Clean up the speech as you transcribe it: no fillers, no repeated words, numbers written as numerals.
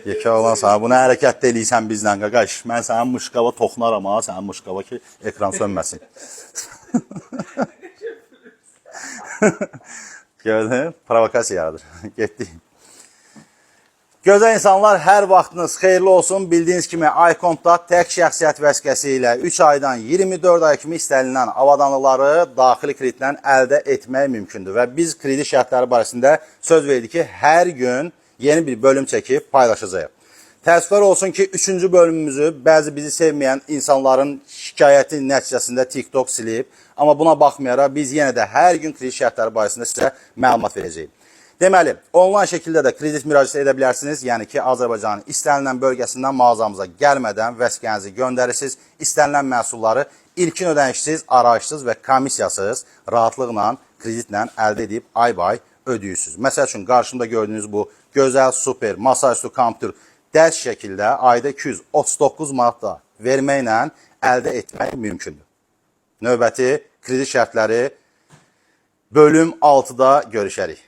Yekə olan sana, bunu hərəkət eləyirsən bizlə, qaqaş. Mən sənin muşqava toxunaram ha, sənin muşqava ki, ekran sönməsin. Gördün, provokasiya yaradır. Getdik. Gözəl insanlar, hər vaxtınız xeyirli olsun. Bildiyiniz kimi, iCompda tək şəxsiyyət vəsiqəsi ilə 3 aydan 24 ay kimi istənilən avadanlıqları daxili kreditlə əldə etmək mümkündür. Və biz kredit şərtləri barəsində söz verdik ki, hər gün yeni bir bölüm çəkib paylaşacağıq. Təəssüflər olsun ki, 3-cü bölümümüzü bəzi bizi sevməyən insanların şikayəti nəticəsində TikTok silib. Amma buna baxmayaraq, biz yenə də hər gün kredit şərtləri barəsində sizə məlumat verəcəyik. Deməli, onlayn şəkildə də kredit müraciət edə bilərsiniz. Yəni ki, Azərbaycanın istənilən bölgəsindən mağazamıza gəlmədən vəsiqənizi göndərirsiniz. İstənilən məhsulları ilkin ödənişsiz, arayışsız və komissiyasız rahatlıqla, kreditlə əldə edib ay-bay ödəyirsiniz. Məsəl üçün, qarşımda gördüyünüz bu gözəl, super, masaüstü kompüter dərs şəkildə ayda 239 manat da verməklə əldə etmək mümkündür. Növbəti kredit şərtləri bölüm 6-da görüşərik.